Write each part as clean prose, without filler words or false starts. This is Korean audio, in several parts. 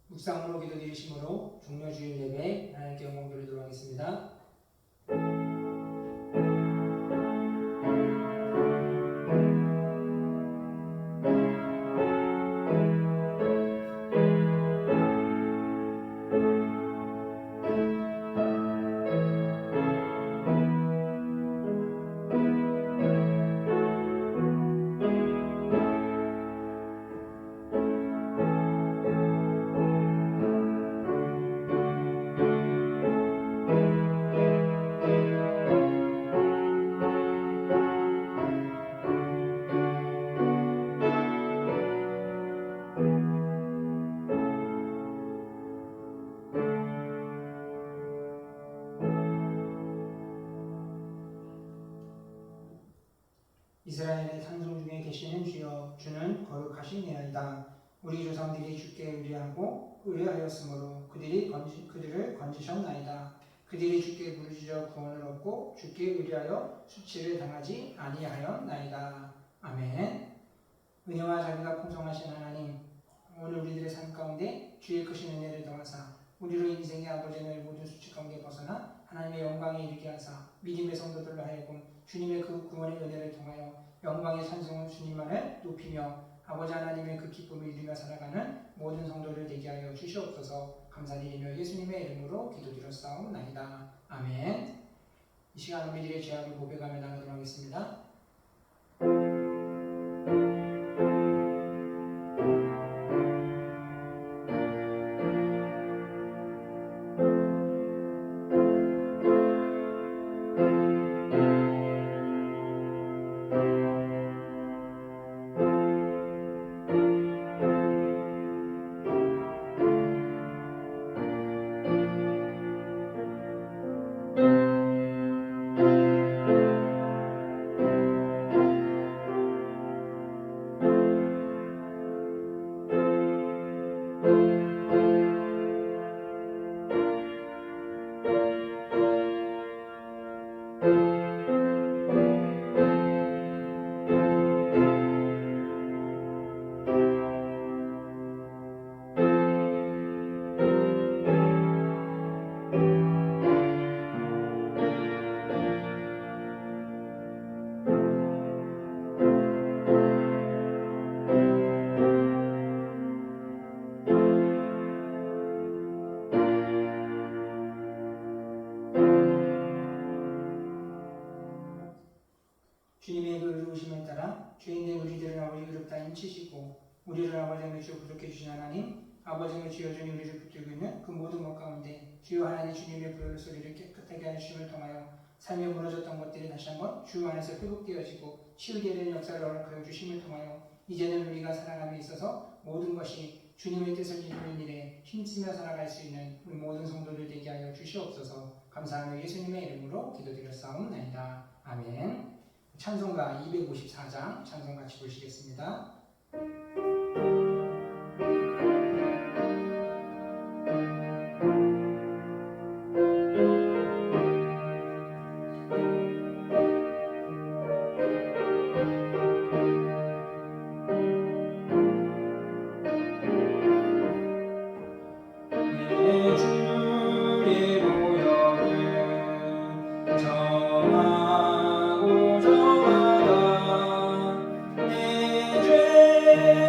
묵상으로 기도드리심으로 종료주일 예배 하나님께 영광 돌리도록 하겠습니다. 이스라엘의 산성 중에 계시는 주여, 주는 거룩하시니이다. 우리 조상들이 주께 의뢰하였으므로 그들을 건지셨나이다. 그들이 주께 부르짖어 구원을 얻고 주께 의뢰하여 수치를 당하지 아니하였나이다. 아멘. 은혜와 자비가 풍성하신 하나님, 오늘 우리들의 삶 가운데 주의 크신 은혜를 더하사 우리로 인생의 아버지의 모든 수치 가운데 벗어나 하나님의 영광에 이르게 하사 믿음의 성도들로 하여금 주님의 그 구원의 은혜를 통하여 영광의 찬송을 주님만을 높이며 아버지 하나님의 그 기쁨을 이루며 살아가는 모든 성도를 되게 하여 주시옵소서. 감사드리며 예수님의 이름으로 기도드렸사옵나이다. 아멘. 이 시간 우리들의 죄악을 고백하며 나누도록 하겠습니다. 주님의 그 의로우심에 따라 죄인된 우리들을 아버지 그릇다 인치시고 우리를 아버지의 주여 부족해 주신 하나님, 아버지의 주여 주님 우리를 붙들고 있는 그 모든 것 가운데 주여 하나님 주님의 부르는 소리를 깨끗하게 하심을 통하여 삶에 무너졌던 것들이 다시 한번 주 안에서 회복되어지고 치유되게 되는 역사를 허락하여 주심을 통하여 이제는 우리가 살아감에 있어서 모든 것이 주님의 뜻을 이루는 일에 힘쓰며 살아갈 수 있는 우리 모든 성도들 되게 하여 주시옵소서. 감사하며 예수님의 이름으로 기도드렸사옵나이다. 아멘. 찬송가 254장 찬송 같이 보시겠습니다. 정하고 정하다 내 죄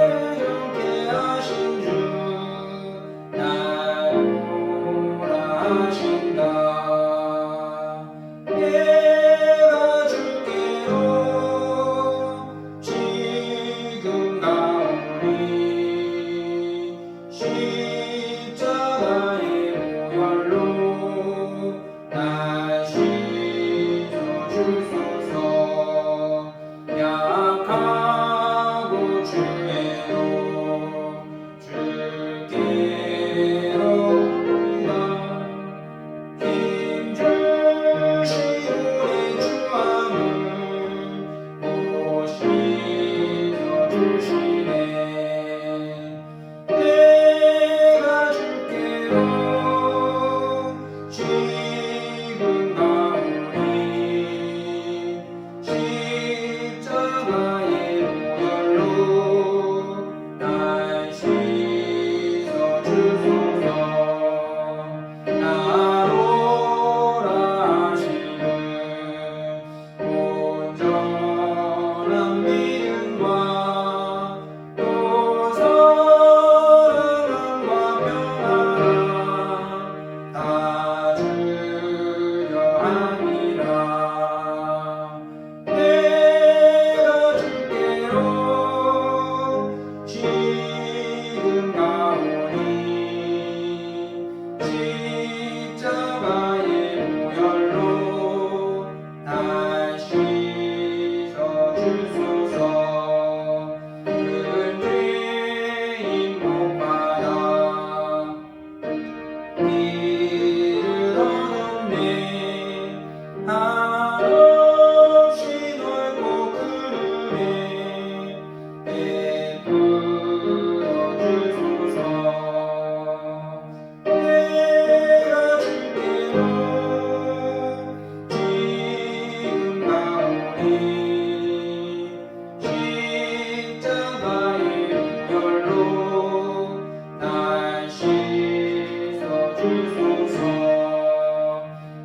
주소서.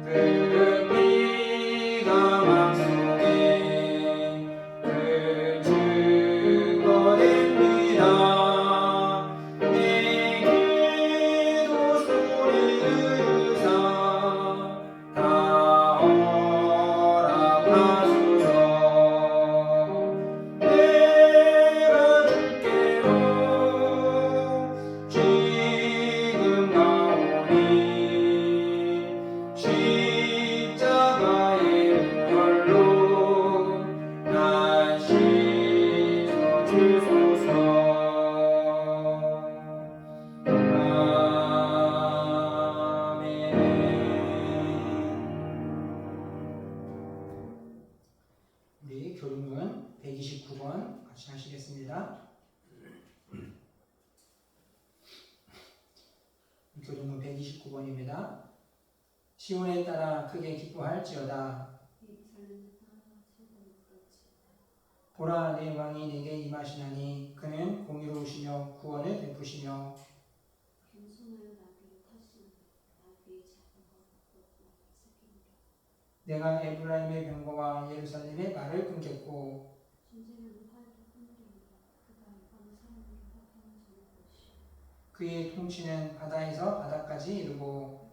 그릇 비가 맘속에 그 증거됩니다. 내 기도 소리 들으사 다 허락하소서. 내가 주께로 지금 가오니 십자가의 무혈로 날 씻어주소서. 아멘. 우리 교림은 129번 같이 하시겠습니다. 교림은 129번입니다. 시온에 따라 크게 기뻐할지어다. 보라, 내 왕이 내게 임하시나니 그는 공의로우시며 구원을 베푸시며 내가 에브라임의 병거와 예루살렘의 말을 끊겠고 그의 통치는 바다에서 바다까지 이르고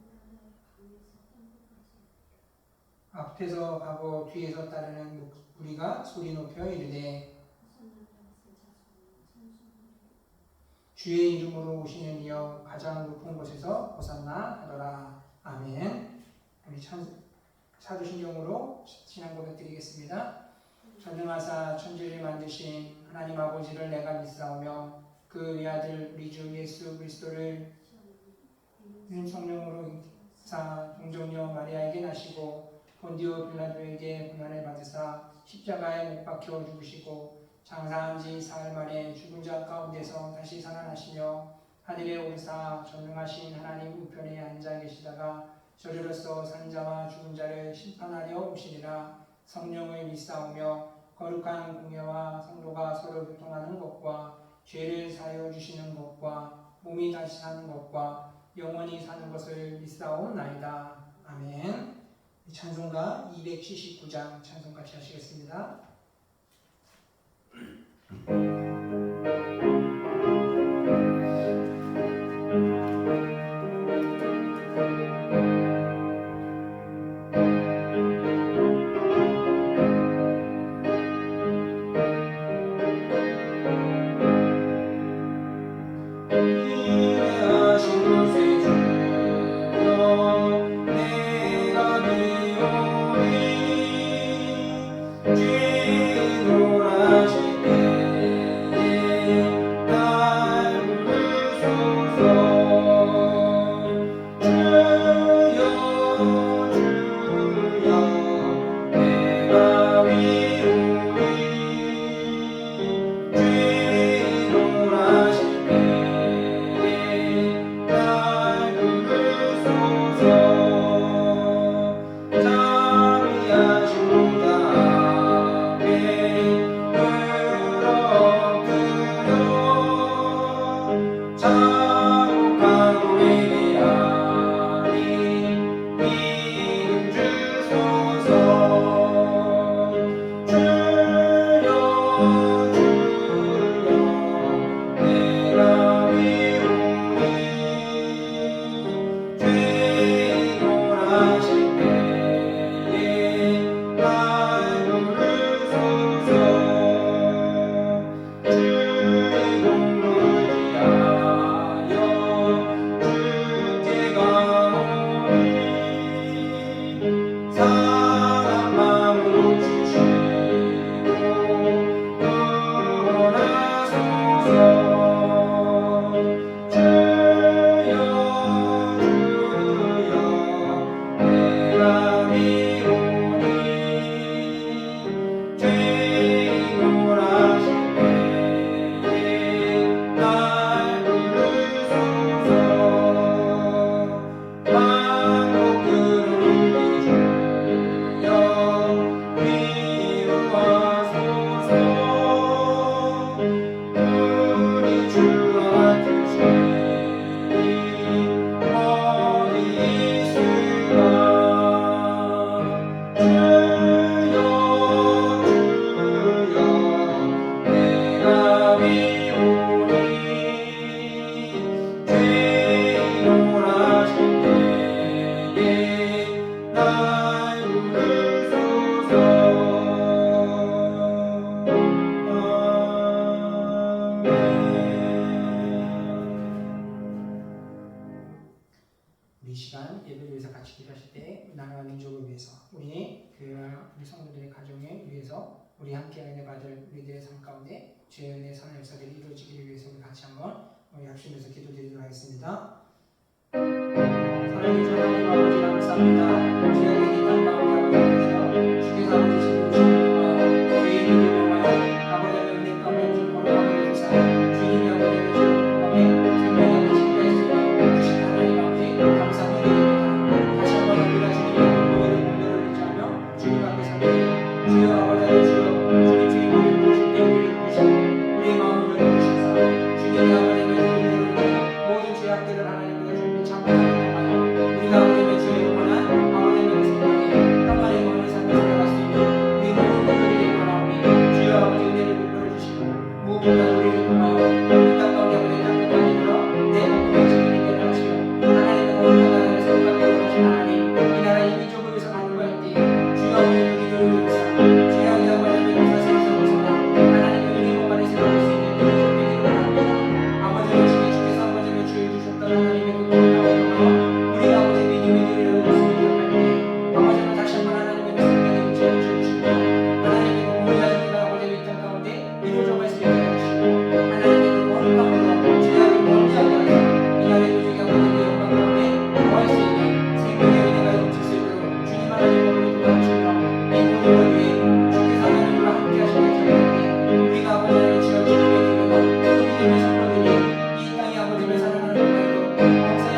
앞에서 가고 뒤에서 따르는 우리가 소리 높여 이르되 주의 이름으로 오시는 이여 가장 높은 곳에서 호산나 하더라. 아멘. 우리 사도신경으로 신앙 고백 드리겠습니다. 전능하사 천지를 만드신 하나님 아버지를 내가 믿사오며 그 외아들 우리 주 예수 그리스도를 성령으로 사 동정녀 마리아에게 나시고 본디오 빌라도에게 고난을 받으사 십자가에 못 박혀 죽으시고 장사한 지 사흘 만에 죽은 자 가운데서 다시 살아나시며 하늘에 오르사 전능하신 하나님 우편에 앉아 계시다가 저리로서 산 자와 죽은 자를 심판하려 오시리라. 성령을 믿사오며 거룩한 공예와 성도가 서로 교통하는 것과 죄를 사하여 주시는 것과 몸이 다시 사는 것과 영원히 사는 것을 믿사옵나이다. 아멘. 찬송가 279장 찬송 같이 하시겠습니다. 시간 예배를 위해서 같이 기도하실 때 나라와 민족을 위해서 우리 교회와 우리 성도들의 가정을 위해서 우리 함께 은혜 받을 우리들의 삶 가운데 주의 은혜 선한 역사들이 이루어지기를 위해서 우리 같이 한번 우리 합심해서 기도드리도록 하겠습니다. 사랑해주신 하나님 아버지 감사합니다. 주의 은혜 땅 가운데 아버지 주께서 아버지 지금 주님과 죄인들을 보며 아버지 은혜 가운데 주 걸어가게 해주사 주님이 아버지 주 가운데 생명의 신뢰할 수 있는 주신 하나님 아버지 감사드립니다. 다시 한번 우리가 주님의 공로를 공로를 의지하며 주님 앞에 서게 주여 아버지 주여 주님 주의 이름을 부르실 때 우리를 부르시고 우리의 마음을 열어주시사 주님의 아버지의 은혜로 모든 죄악들을 하나님께서 주님이 참고하는 동안 우리가 아버지의 주의 영원한 아버지의 생명에 평안의 영원한 삶을 살아갈 수 있는 우리 모든 분들에게 원하오니 주여 아버지 은혜를 베풀어주시고 무엇보다 우리를 통하여 이 땅 가운데 아버지 땅끝까지 이르러 내 복음의 증인이 되게 하시고 하나님의 거룩한 나라를 세워가게 원하신 하나님 이 나라 이 민족을 위해서 간구할 때 주여 아버지 기도를 드리사 주여 아버지 하나님의 세상에서나 하나님의 은혜 공간에 세워질 수 있는 은혜 좀 되기를 원합니다. 아버지의 주님 주께서 아버지의 주를 주셨던 하나님의 그 거룩한 언어 우리가 아버지 믿음의 길을 얻었음을 기억할 때 아버지는 다시 한번 하나님의 그 생명의 빛을 주시고 하나님의 그 우리가 주님과 아버지의 이땅 가운데 이루어져갈 수 있게 해주시고 하나님의 그 거룩한 언어 죄악을 멀리하게 하사 이 나라의 조직이 아버지의 영광 가운데 거할 수 있는 생명의 은혜가 넘칠 수 있도록 주님 하나님과 우리 도와주시며 이 모든 것 위에 주께서 하나님과 함께 하시는 기억할 때 우리가 아버지 하나님 주여 주님의 기회가 그 믿음의 성도들이 이 땅에 아버지를 살아가는 동안에도 범사의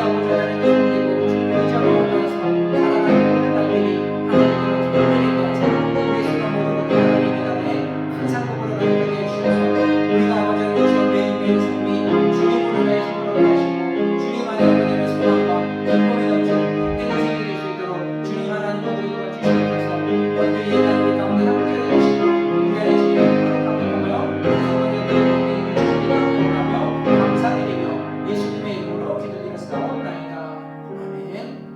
아버지 하나님의 성되고 주님의 의지하고 만나서 살아가는 모든 날들이 하나님께로 기도되게 하사 우리의 수가 모든 것들이 하나님의 나라에 큰 상급으로 가득하게 해주셔서 우리가 아버지 하나님 주여 매일매일 삶이 주님으로 인하여 성공하게 하시고 주님 안에 아버지의 소망과 기쁨이 넘치는 행복이 될 수 있도록 주님 하나님 모두 도와주시옵소서. 오늘도 이 예배 우리 가운데 함께 해주시고 우리 안에 주님의 거룩함을 보며 우리 성도들의 복을 주시기를 원하며 감사드리며 예수님의 이름으로 기도드렸사옵나이다. 아멘.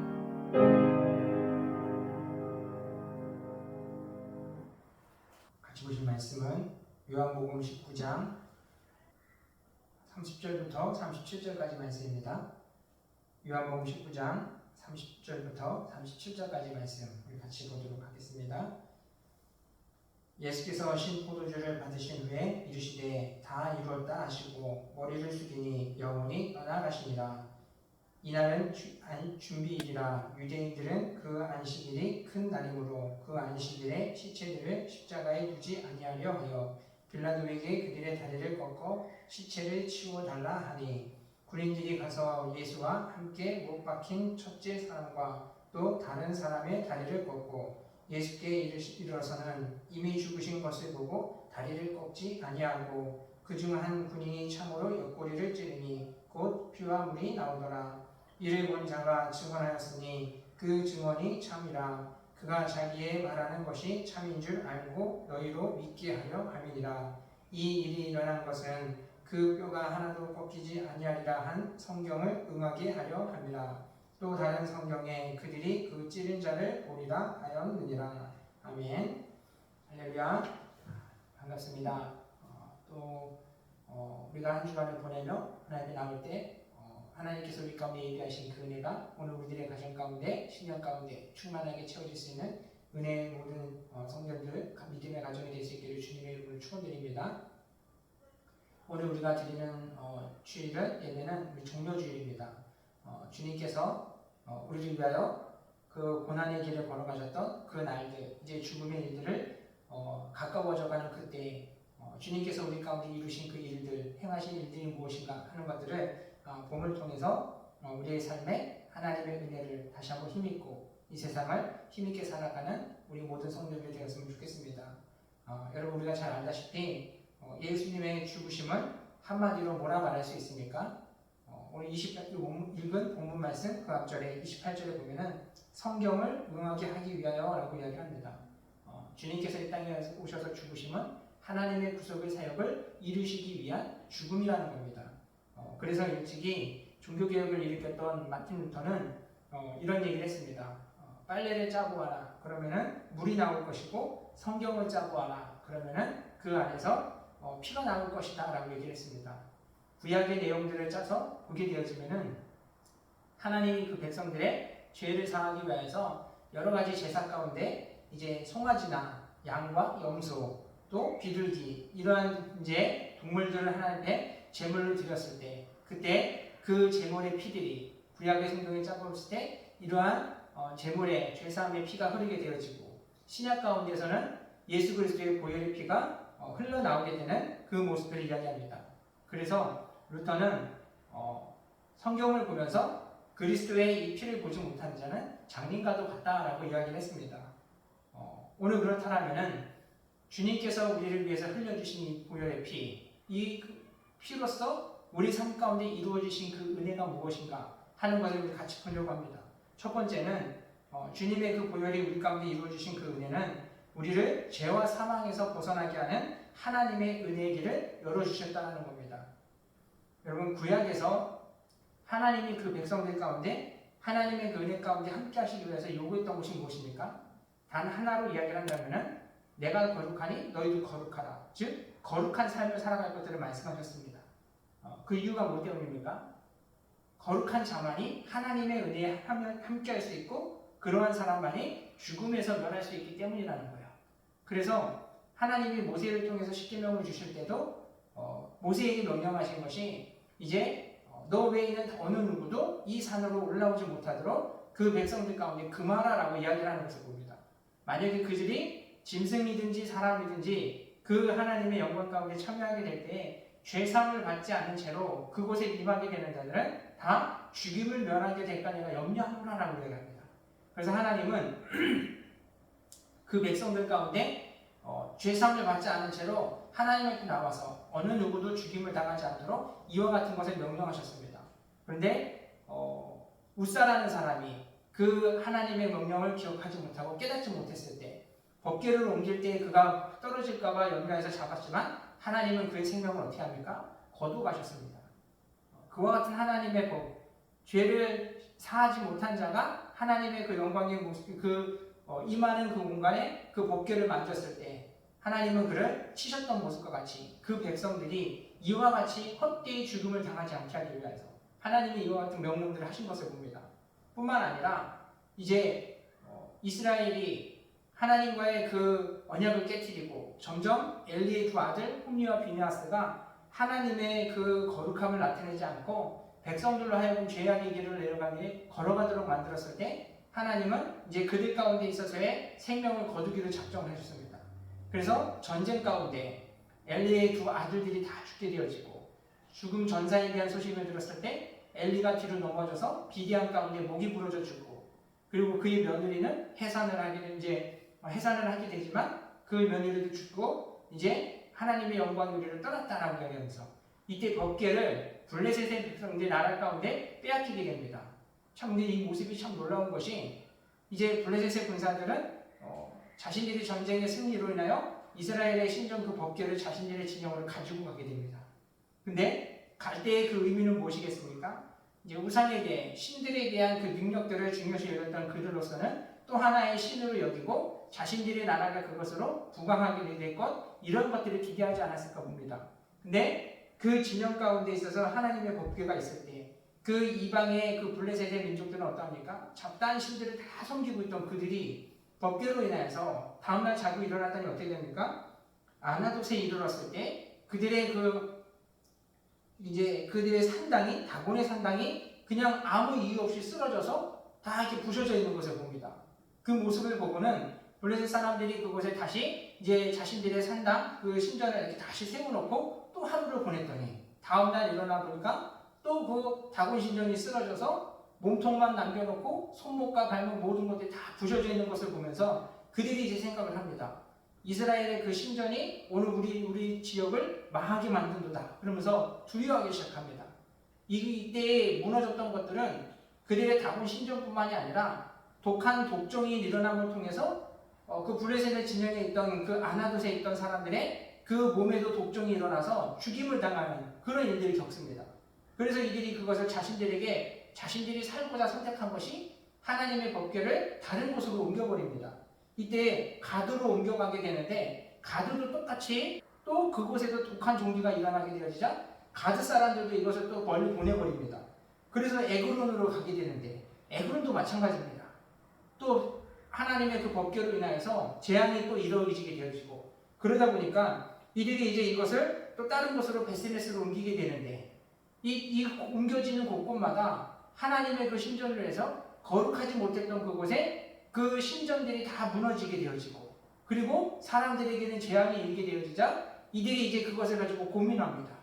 같이 보실 말씀은 요한복음 19장 30절부터 37절까지 말씀입니다. 요한복음 19장 30절부터 37절까지 말씀 우리 같이 보도록 하겠습니다. 예수께서 신 포도주를 받으신 후에 이르시되 다 이루었다 하시고 머리를 숙이니 영혼이 떠나가시니라. 이날은 준비일이라. 유대인들은 그 안식일이 큰 날이므로 그 안식일에 시체들을 십자가에 두지 아니하려 하여 빌라도에게 그들의 다리를 꺾어 시체를 치워달라 하니 군인들이 가서 예수와 함께 못 박힌 첫째 사람과 또 다른 사람의 다리를 꺾고 예수께 이르러서는 이미 죽으신 것을 보고 다리를 꺾지 아니하고 그중 한 군인이 참으로 옆구리를 찌르니 곧 피와 물이 나오더라. 이를 본 자가 증언하였으니 그 증언이 참이라. 그가 자기의 말하는 것이 참인 줄 알고 너희로 믿게 하려 함이니라. 이 일이 일어난 것은 그 뼈가 하나도 꺾이지 아니하리라 한 성경을 응하게 하려 함이라. 또 다른 성경에 그들이 그 찌른 자를 보리라 하였느니라. 아멘. 할렐루야. 반갑습니다. 우리가 한 주간을 보내며 하나님의 나올 때 하나님께서 우리 가운데 예비하신 그 은혜가 오늘 우리들의 가정 가운데 신령 가운데 충만하게 채워질 수 있는 은혜의 모든 성전들 믿음의 가정이 될 수 있기를 주님의 이름으로 축원드립니다. 오늘 우리가 드리는 주일은 예배는 우리 종료주일입니다. 주님께서 우리를 위하여 그 고난의 길을 걸어가셨던 그 날들, 이제 죽음의 일들을 가까워져가는 그때 주님께서 우리 가운데 이루신 그 일들, 행하신 일들이 무엇인가 하는 것들을 봄을 통해서 우리의 삶에 하나님의 은혜를 다시 한번 힘입고 이 세상을 힘있게 살아가는 우리 모든 성도들이 되었으면 좋겠습니다. 여러분 우리가 잘 알다시피 예수님의 죽으심을 한마디로 뭐라 말할 수 있습니까? 오늘 읽은 본문 말씀 그 앞절에 28절에 보면은 성경을 응하게 하기 위하여 라고 이야기합니다. 주님께서 이 땅에 오셔서 죽으심은 하나님의 구속의 사역을 이루시기 위한 죽음이라는 겁니다. 그래서 일찍이 종교개혁을 일으켰던 마틴 루터는 이런 얘기를 했습니다. 빨래를 짜고 와라. 그러면은 물이 나올 것이고 성경을 짜고 와라. 그러면은 그 안에서 피가 나올 것이다 라고 얘기를 했습니다. 구약의 내용들을 짜서 그게 되어지면은 하나님이 그 백성들의 죄를 사하기 위해서 여러 가지 제사 가운데 이제 송아지나 양과 염소 또 비둘기 이러한 이제 동물들을 하나님께 제물로 드렸을 때 그때 그 제물의 피들이 구약의 성경에 짜보았을 때 이러한 제물의 죄사함의 피가 흐르게 되어지고 신약 가운데서는 예수 그리스도의 보혈의 피가 흘러나오게 되는 그 모습을 이야기합니다. 그래서 루터는 성경을 보면서 그리스도의 이 피를 보지 못한 자는 장님과도 같다라고 이야기를 했습니다. 오늘 그렇다면은 주님께서 우리를 위해서 흘려주신 이 보혈의 피, 이 피로서 우리 삶 가운데 이루어지신 그 은혜가 무엇인가 하는 것을 우리 같이 보려고 합니다. 첫 번째는 주님의 그 보혈이 우리 가운데 이루어지신 그 은혜는 우리를 죄와 사망에서 벗어나게 하는 하나님의 은혜의 길을 열어주셨다는 겁니다. 여러분 구약에서 하나님이 그 백성들 가운데 하나님의 그 은혜 가운데 함께 하시기 위해서 요구했던 것이 무엇입니까? 단 하나로 이야기를 한다면 내가 거룩하니 너희도 거룩하라. 즉 거룩한 삶을 살아갈 것들을 말씀하셨습니다. 그 이유가 뭐 때문입니까? 거룩한 자만이 하나님의 은혜에 함께 할 수 있고 그러한 사람만이 죽음에서 면할 수 있기 때문이라는 거예요. 그래서 하나님이 모세를 통해서 십계명을 주실 때도 모세에게 명령하신 것이 이제 너 외에는 어느 누구도 이 산으로 올라오지 못하도록 그 백성들 가운데 금하라라고 이야기를 하는 것을 봅니다. 만약에 그들이 짐승이든지 사람이든지 그 하나님의 영광 가운데 참여하게 될 때 죄상을 받지 않은 채로 그곳에 임하게 되는 자들은 다 죽임을 면하게 될까 내가 염려하노라라고 이야기합니다. 그래서 하나님은 그 백성들 가운데 죄상을 받지 않은 채로 하나님 앞에 나와서 어느 누구도 죽임을 당하지 않도록 이와 같은 것을 명령하셨습니다. 그런데 웃사라는 사람이 그 하나님의 명령을 기억하지 못하고 깨닫지 못했을 때 법궤를 옮길 때 그가 떨어질까봐 염려해서 잡았지만 하나님은 그의 생명을 어떻게 합니까? 거두가셨습니다. 그와 같은 하나님의 법, 죄를 사하지 못한 자가 하나님의 그 영광의 모습, 임하는 그 공간에 그 법궤를 만졌을 때 하나님은 그를 치셨던 모습과 같이 그 백성들이 이와 같이 헛되이 죽음을 당하지 않게 하기 위해서 하나님이 이와 같은 명령들을 하신 것을 봅니다. 뿐만 아니라 이제 이스라엘이 하나님과의 그 언약을 깨뜨리고 점점 엘리의 두 아들 홈리와 비느하스가 하나님의 그 거룩함을 나타내지 않고 백성들로 하여금 죄악의 길을 걸어가도록 만들었을 때 하나님은 이제 그들 가운데 있어서의 생명을 거두기로 작정을 해주셨습니다. 그래서 전쟁 가운데 엘리의 두 아들들이 다 죽게 되어지고 죽음 전사에 대한 소식을 들었을 때 엘리가 뒤로 넘어져서 비디안 가운데 목이 부러져 죽고 그리고 그의 며느리는 해산을 하게 되지만 그 며느리도 죽고 이제 하나님의 영광 우리를 떠났다라고 이야기하면서 이때 법궤를 블레셋의 백성들이 나라 가운데 빼앗기게 됩니다. 참 근데 이 모습이 참 놀라운 것이 이제 블레셋의 군사들은 자신들이 전쟁의 승리로 인하여 이스라엘의 신전 그 법궤를 자신들의 진영으로 가지고 가게 됩니다. 근데 갈 때의 그 의미는 무엇이겠습니까? 이제 우상에 대해 신들에 대한 그 능력들을 중요시 여겼던 그들로서는 또 하나의 신으로 여기고 자신들의 나라가 그것으로 부강하게 될 것 이런 것들을 기대하지 않았을까 봅니다. 근데 그 진영 가운데 있어서 하나님의 법궤가 있을 때 그 이방의 그 블레셋의 민족들은 어떠합니까? 잡다한 신들을 다 섬기고 있던 그들이 법궤로 인하여서 다음날 자고 일어났더니 어떻게 됩니까? 아나돗에 이르렀을 때 그들의 그들의 산당이 다곤의 산당이 그냥 아무 이유 없이 쓰러져서 다 이렇게 부셔져 있는 것을 봅니다. 그 모습을 보고는 블레셋 사람들이 그곳에 다시 이제 자신들의 산당 그 신전을 이렇게 다시 세워놓고 또 하루를 보냈더니 다음날 일어나 보니까 또 그 다곤 신전이 쓰러져서 몸통만 남겨놓고 손목과 발목 모든 것들이 다 부셔져 있는 것을 보면서 그들이 이제 생각을 합니다. 이스라엘의 그 신전이 오늘 우리 지역을 망하게 만든도다. 그러면서 두려워하기 시작합니다. 이때에 무너졌던 것들은 그들의 다곤 신전뿐만이 아니라 독한 독종이 일어남을 통해서 그 블레셋의 진영에 있던 그 아나돗에 있던 사람들의 그 몸에도 독종이 일어나서 죽임을 당하는 그런 일들이 겪습니다. 그래서 이들이 그것을 자신들이 살고자 선택한 것이 하나님의 법궤를 다른 곳으로 옮겨버립니다. 이때 가드로 옮겨가게 되는데 가드도 똑같이 또 그곳에도 독한 종기가 일어나게 되어지자 가드 사람들도 이것을 또 멀리 보내버립니다. 그래서 에그론으로 가게 되는데 에그론도 마찬가지입니다. 또 하나님의 그 법궤로 인하여서 재앙이 또 이루어지게 되어지고 그러다 보니까 이들이 이제 이것을 또 다른 곳으로 베스메스로 옮기게 되는데 이 옮겨지는 곳곳마다 하나님의 그 신전을 해서 거룩하지 못했던 그곳에 그 신전들이 다 무너지게 되어지고 그리고 사람들에게는 재앙이 일게 되어지자 이들이 이제 그것을 가지고 고민합니다.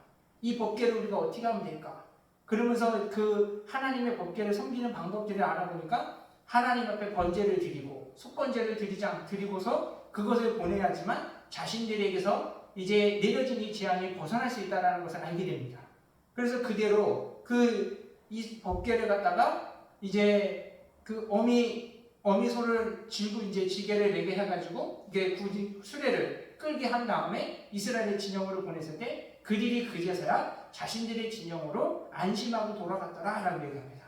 이 법궤를 우리가 어떻게 하면 될까? 그러면서 그 하나님의 법궤를 섬기는 방법들을 알아보니까 하나님 앞에 번제를 드리고 속번제를 드리고서 그것을 보내야지만 자신들에게서 이제 내려진 이 재앙이 벗어날 수 있다는 것을 알게 됩니다. 그래서 그대로 이 법궤를 갖다가 이제 그 어미소를 쥐고 이제 지게를 내게 해가지고 이게 수레를 끌게 한 다음에 이스라엘의 진영으로 보냈을 때 그들이 그제서야 자신들의 진영으로 안심하고 돌아갔더라라고 얘기합니다.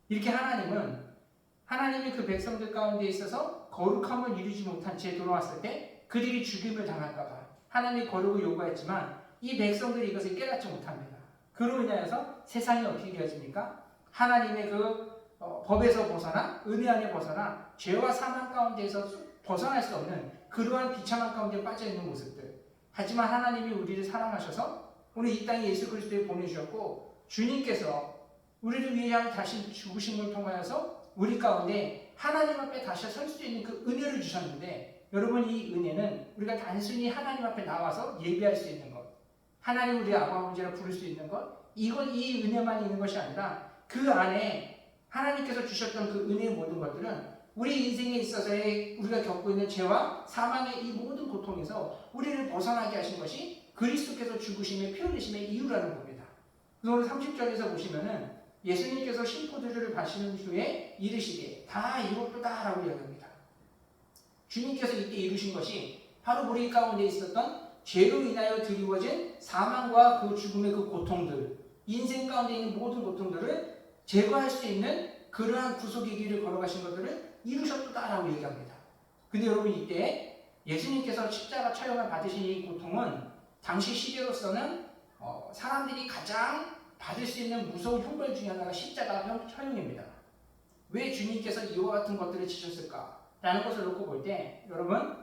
이렇게 하나님이 그 백성들 가운데 있어서 거룩함을 이루지 못한 채 돌아왔을 때 그들이 죽임을 당할까봐 하나님이 거룩을 요구했지만 이 백성들이 이것을 깨닫지 못합니다. 그로 인하여서 세상이 어떻게 되어집니까? 하나님의 그 법에서 벗어나 은혜 안에 벗어나 죄와 사망 가운데에서 벗어날 수 없는 그러한 비참한 가운데 빠져있는 모습들. 하지만 하나님이 우리를 사랑하셔서 오늘 이 땅에 예수 그리스도를 보내주셨고 주님께서 우리를 위하여 다시 죽으심을 통하여서 우리 가운데 하나님 앞에 다시 설 수 있는 그 은혜를 주셨는데 여러분 이 은혜는 우리가 단순히 하나님 앞에 나와서 예배할 수 있는 것 하나님 우리 아버지라 부를 수 있는 것 이 은혜만 있는 것이 아니라 그 안에 하나님께서 주셨던 그 은혜의 모든 것들은 우리 인생에 있어서의 우리가 겪고 있는 죄와 사망의 이 모든 고통에서 우리를 벗어나게 하신 것이 그리스도께서 죽으심의 피 흘리심의 이유라는 겁니다. 그래서 오늘 30절에서 보시면은 예수님께서 신포도주를 마시는 후에 이르시되 다 이뤘도다 라고 이야기합니다. 주님께서 이때 이루신 것이 바로 우리 가운데 있었던 죄로 인하여 드리워진 사망과 그 죽음의 그 고통들 인생 가운데 있는 모든 고통들을 제거할 수 있는 그러한 구속의 길을 걸어가신 것들을 이루셨다라고 얘기합니다. 근데 여러분 이때 예수님께서 십자가 처형을 받으신 이 고통은 당시 시대로서는 사람들이 가장 받을 수 있는 무서운 형벌 중에 하나가 십자가 처형입니다. 왜 주님께서 이와 같은 것들을 지셨을까? 라는 것을 놓고 볼 때 여러분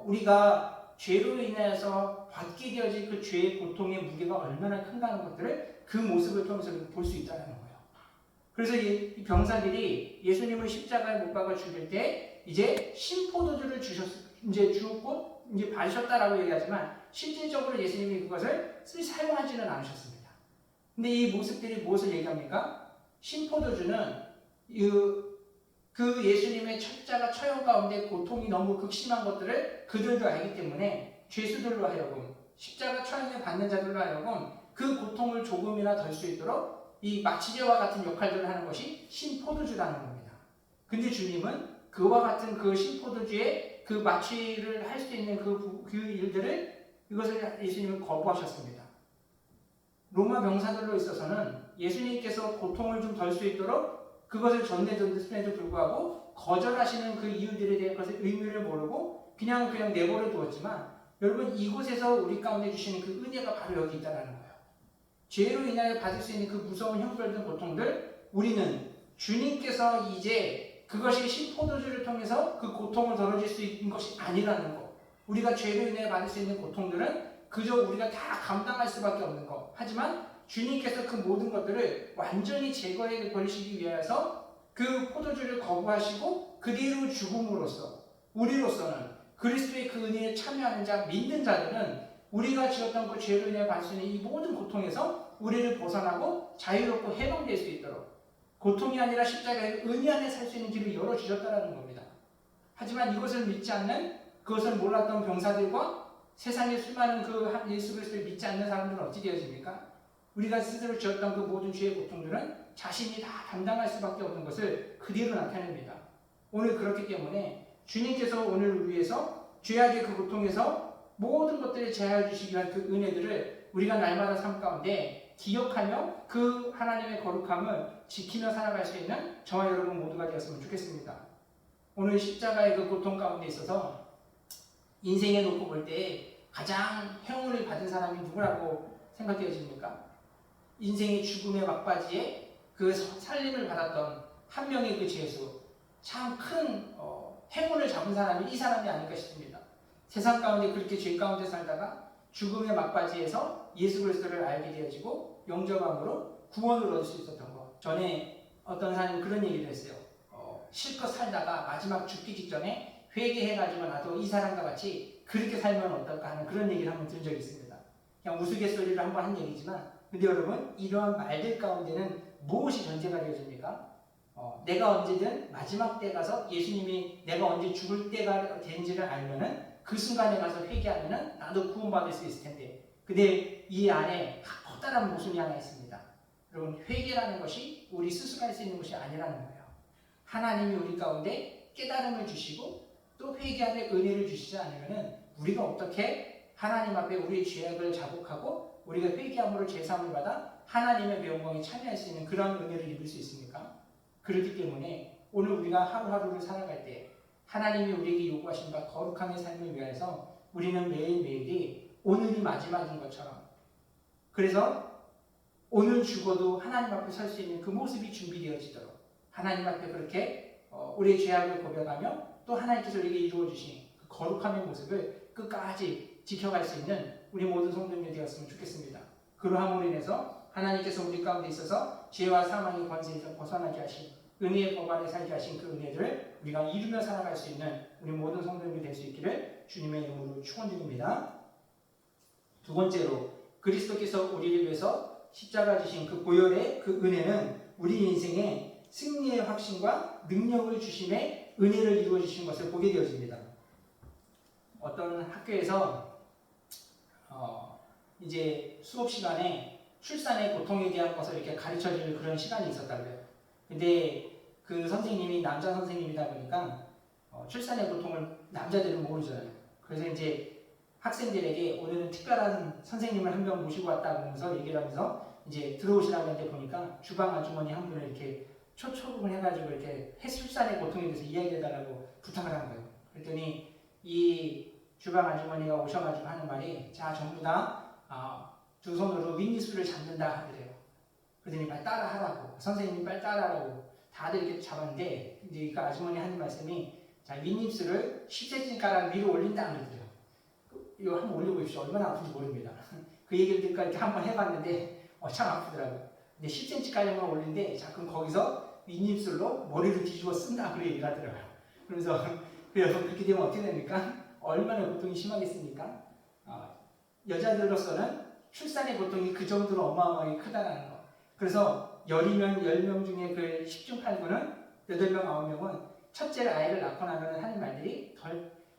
우리가 죄로 인하여서 받게 되어진 그 죄의 고통의 무게가 얼마나 큰가는 것들을 그 모습을 통해서 볼 수 있다는 거예요. 그래서 이 병사들이 예수님을 십자가에 못 박아 죽일 때 이제 신포도주를 주었고 이제 받으셨다라고 얘기하지만 실질적으로 예수님이 그것을 사용하지는 않으셨습니다. 근데 이 모습들이 무엇을 얘기합니까? 신포도주는 그 예수님의 십자가 처형 가운데 고통이 너무 극심한 것들을 그들도 알기 때문에 죄수들로 하여금 십자가 처형을 받는 자들로 하여금 그 고통을 조금이나 덜 수 있도록 이 마취제와 같은 역할들을 하는 것이 신포도주라는 겁니다. 근데 주님은 그와 같은 그 신포도주의 그 마취를 할 수 있는 그 일들을 이것을 예수님은 거부하셨습니다. 로마 병사들로 있어서는 예수님께서 고통을 좀 덜 수 있도록 그것을 전해줬음에도 불구하고 거절하시는 그 이유들에 대한 것의 의미를 모르고 그냥 내버려 두었지만 여러분 이곳에서 우리 가운데 주시는 그 은혜가 바로 여기 있다는 거예요. 죄로 인하여 받을 수 있는 그 무서운 형벌된 고통들 우리는 주님께서 이제 그것이 신포도주를 통해서 그 고통을 덜어줄 수 있는 것이 아니라는 것. 우리가 죄로 인하여 받을 수 있는 고통들은 그저 우리가 다 감당할 수밖에 없는 것. 하지만 주님께서 그 모든 것들을 완전히 제거해 버리시기 위해서 그 포도주를 거부하시고 그대로 죽음으로써 우리로서는 그리스도의 그 은혜에 참여하는 자, 믿는 자들은 우리가 지었던 그 죄로 인해 받을 수 있는 이 모든 고통에서 우리를 벗어나고 자유롭고 해방될 수 있도록 고통이 아니라 십자가의 은혜 안에 살 수 있는 길을 열어주셨다는 겁니다. 하지만 이것을 믿지 않는 그것을 몰랐던 병사들과 세상에 수많은 그 예수 그리스도를 믿지 않는 사람들은 어찌 되어집니까? 우리가 스스로 지었던 그 모든 죄의 고통들은 자신이 다 감당할 수밖에 없는 것을 그대로 나타냅니다. 오늘 그렇기 때문에 주님께서 오늘 위해서 죄악의 그 고통에서 모든 것들을 제하여 주시기 위한 그 은혜들을 우리가 날마다 삶 가운데 기억하며 그 하나님의 거룩함을 지키며 살아갈 수 있는 저와 여러분 모두가 되었으면 좋겠습니다. 오늘 십자가의 그 고통 가운데 있어서 인생에 놓고 볼 때 가장 행운을 받은 사람이 누구라고 생각되어집니까? 인생의 죽음의 막바지에 그 살림을 받았던 한 명의 그 죄수, 참 큰 행운을 잡은 사람이 이 사람이 아닐까 싶습니다. 세상 가운데 그렇게 죄 가운데 살다가 죽음의 막바지에서 예수 그리스도를 알게 되어지고 영접함으로 구원을 얻을 수 있었던 것. 전에 어떤 사람이 그런 얘기를 했어요. 실컷 살다가 마지막 죽기 직전에 회개해가지고 나도 이 사람과 같이 그렇게 살면 어떨까 하는 그런 얘기를 한번 들은 적이 있습니다. 그냥 우스갯소리를 한번 한 얘기지만, 근데 여러분, 이러한 말들 가운데는 무엇이 전제가 되어집니까? 내가 언제든 마지막 때 가서 예수님이 내가 언제 죽을 때가 된지를 알면은 그 순간에 가서 회개하면은 나도 구원받을 수 있을 텐데, 근데 이 안에 커다란 모순이 하나 있습니다. 여러분, 회개라는 것이 우리 스스로 할 수 있는 것이 아니라는 거예요. 하나님이 우리 가운데 깨달음을 주시고 또 회개하는 은혜를 주시지 않으면은 우리가 어떻게 하나님 앞에 우리의 죄악을 자복하고 우리가 회개함으로 제사함을 받아 하나님의 명령에 참여할 수 있는 그런 은혜를 입을 수 있습니까? 그렇기 때문에 오늘 우리가 하루하루를 살아갈 때 하나님이 우리에게 요구하신 바 거룩함의 삶을 위해서 우리는 매일매일이 오늘이 마지막인 것처럼, 그래서 오늘 죽어도 하나님 앞에 설 수 있는 그 모습이 준비되어지도록 하나님 앞에 그렇게 우리의 죄악을 고백하며 또 하나님께서 우리에게 이루어주신 그 거룩함의 모습을 끝까지 지켜갈 수 있는 우리 모든 성도님이 되었으면 좋겠습니다. 그러함으로 인해서 하나님께서 우리 가운데 있어서 죄와 사망의 권세에서 벗어나게 하신 은혜의 법 안에 살게 하신 그 은혜들을 우리가 이루며 살아갈 수 있는 우리 모든 성도님이 될 수 있기를 주님의 이름으로 축원드립니다. 두 번째로, 그리스도께서 우리를 위해서 십자가 지신 그 보혈의 그 은혜는 우리 인생에 승리의 확신과 능력을 주심에 은혜를 이루어 주신 것을 보게 되어집니다. 어떤 학교에서 이제 수업 시간에 출산의 고통에 대한 것을 이렇게 가르쳐주는 그런 시간이 있었다고요. 근데 그 선생님이 남자 선생님이다 보니까 출산의 고통을 남자들은 모르잖아요. 그래서 이제 학생들에게 오늘은 특별한 선생님을 한 명 모시고 왔다 그러면서 얘기를 하면서 이제 들어오시라고 했는데 보니까 주방 아주머니 한 분을 이렇게 초청을 해가지고 이렇게 출산의 고통에 대해서 이야기해달라고 부탁을 한 거예요. 그랬더니 이 주방 아주머니가 오셔가지고 하는 말이, 자, 전부 다 두 손으로 윗니스를 잡는다 하더래요. 그러더니 빨리 따라하라고, 선생님이 빨리 따라하라고 다들 이렇게 잡았는데, 이제 그 아주머니 하는 말씀이, 자, 윗니스를 10cm가량 위로 올린다 그러더래요. 이거 한번 올려보십시오. 얼마나 아픈지 모릅니다. 그 얘기를 듣고 이렇게 한번 해봤는데 참 아프더라고요. 근데 10cm가량만 올린데, 자, 그럼 거기서 윗입술로 머리를 뒤집어 쓴다 그렇게 얘기를 하더라고요. 그래서 그렇게 되면 어떻게 됩니까? 얼마나 고통이 심하겠습니까? 여자들로서는 출산의 고통이 그 정도로 어마어마하게 크다는 거. 그래서 10명 중에 그 10중 8구는 8명, 9명은 첫째 아이를 낳고 나면 하는 말들이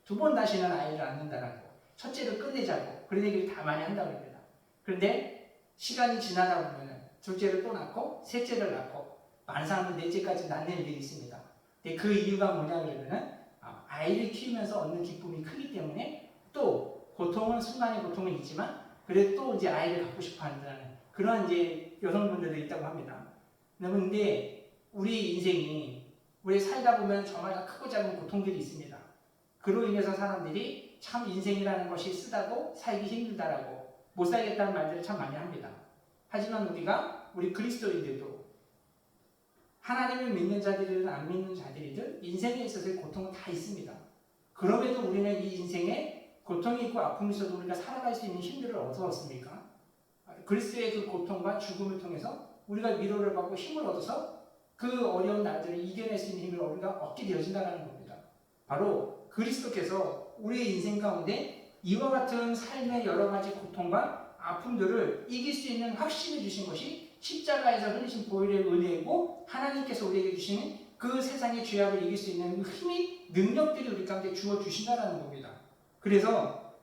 두 번 다시는 아이를 낳는다라는 거. 첫째를 끝내자고 그런 얘기를 다 많이 한다고 합니다. 그런데 시간이 지나다 보면 둘째를 또 낳고 셋째를 낳고 많은 사람은 넷째까지 낳는 일이 있습니다. 근데 그 이유가 뭐냐 그러면은 아이를 키우면서 얻는 기쁨이 크기 때문에 또 고통은 순간의 고통은 있지만 그래도 또 이제 아이를 갖고 싶어 한다는 그런 이제 여성분들도 있다고 합니다. 그런데 우리 인생이 우리 살다 보면 정말 크고 작은 고통들이 있습니다. 그로 인해서 사람들이 참 인생이라는 것이 쓰다고 살기 힘들다라고 못 살겠다는 말들을 참 많이 합니다. 하지만 우리 그리스도인들도 하나님을 믿는 자들이든 안 믿는 자들이든 인생에 있어서의 고통은 다 있습니다. 그럼에도 우리는 이 인생에 고통이 있고 아픔이 있어도 우리가 살아갈 수 있는 힘들을 어디서 얻습니까? 그리스도의 그 고통과 죽음을 통해서 우리가 위로를 받고 힘을 얻어서 그 어려운 날들을 이겨낼 수 있는 힘을 우리가 얻게 되어진다는 겁니다. 바로 그리스도께서 우리의 인생 가운데 이와 같은 삶의 여러 가지 고통과 아픔들을 이길 수 있는 확신을 주신 것이 십자가에서 흘리신 보혈의 은혜이고 하나님께서 우리에게 주시는 그 세상의 죄악을 이길 수 있는 힘이 능력들이 우리 가운데 주어 주신다는 겁니다. 그래서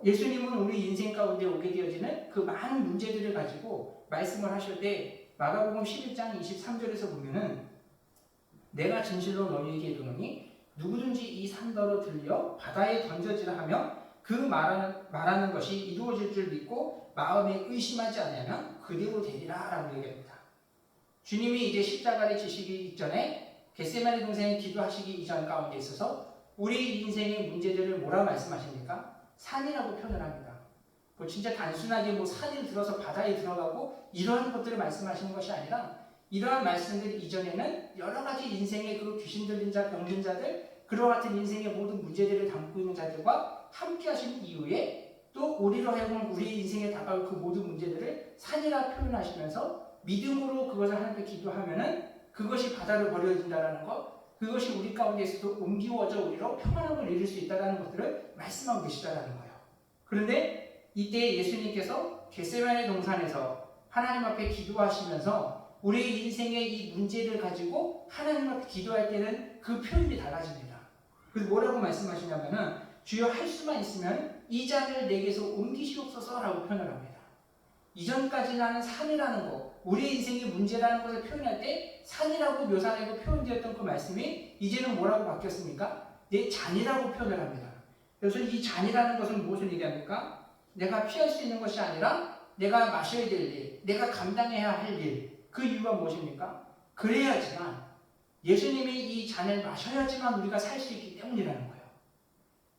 예수님은 우리 인생 가운데 오게 되어지는 그 많은 문제들을 가지고 말씀을 하실 때 마가복음 11장 23절에서 보면은 내가 진실로 너희에게 이르노니 누구든지 이 산더러 들려 바다에 던져지라 하며 그 말하는 것이 이루어질 줄 믿고 마음에 의심하지 않으면 그대로 되리라 라고 얘기합니다. 주님이 이제 십자가를 지시기 이전에 겟세마네 동산에 기도하시기 이전 가운데 있어서 우리 인생의 문제들을 뭐라 말씀하십니까? 산이라고 표현을 합니다. 진짜 단순하게 산에 들어서 바다에 들어가고 이러한 것들을 말씀하시는 것이 아니라 이러한 말씀들 이전에는 여러 가지 인생의 그 귀신 들린 자, 병든 자들, 그와 같은 인생의 모든 문제들을 담고 있는 자들과 함께 하신 이후에 또 우리로 하여금 우리 인생에 다가올 그 모든 문제들을 산이라 표현하시면서 믿음으로 그것을 하나님께 기도하면은 그것이 바다로 버려진다라는 것, 그것이 우리 가운데에서도 옮기워져 우리로 평안함을 이룰 수 있다는 것들을 말씀하고 계시다라는 거예요. 그런데 이때 예수님께서 겟세마네 동산에서 하나님 앞에 기도하시면서 우리의 인생의 이 문제를 가지고 하나님 앞에 기도할 때는 그 표현이 달라집니다. 그래서 뭐라고 말씀하시냐면은 주여 할 수만 있으면 이 잔을 내게서 옮기시옵소서라고 표현을 합니다. 이전까지 나는 산이라는 것, 우리의 인생의 문제라는 것을 표현할 때 산이라고 묘사되고 표현되었던 그 말씀이 이제는 뭐라고 바뀌었습니까? 내 잔이라고 표현을 합니다. 그래서 이 잔이라는 것은 무엇을 얘기합니까? 내가 피할 수 있는 것이 아니라 내가 마셔야 될 일, 내가 감당해야 할 일, 그 이유가 무엇입니까? 그래야지만 예수님이 이 잔을 마셔야지만 우리가 살 수 있기 때문이라는 거예요.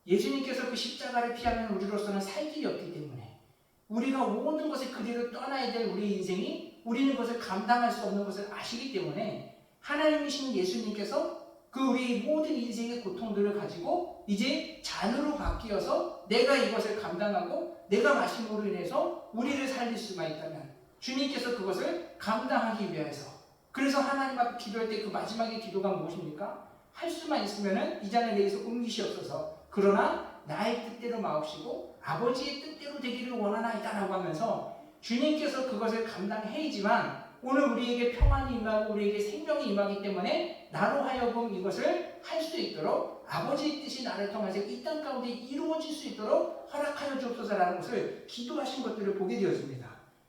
예수님께서 그 십자가를 피하면 우리로서는 살 길이 없기 때문에 우리가 모든 것을 그대로 떠나야 될 우리 인생이 우리는 그것을 감당할 수 없는 것을 아시기 때문에 하나님이신 예수님께서 그 우리 모든 인생의 고통들을 가지고 이제 잔으로 바뀌어서 내가 이것을 감당하고 내가 마심으로 인해서 우리를 살릴 수가 있다면 주님께서 그것을 감당하기 위해서 그래서 하나님 앞에 기도할 때 그 마지막의 기도가 무엇입니까? 할 수만 있으면 이 잔을 내게서 옮기시옵소서. 그러나 나의 뜻대로 마옵시고 아버지의 뜻대로 되기를 원하나이다라고 하면서 주님께서 그것을 감당해야지만 오늘 우리에게 평안이 임하고 우리에게 생명이 임하기 때문에 나로 하여금 이것을 할 수 있도록 아버지의 뜻이 나를 통해서 이 땅 가운데 이루어질 수 있도록 허락하여 주옵소서라는 것을 기도하신 것들을 보게 되었습니다.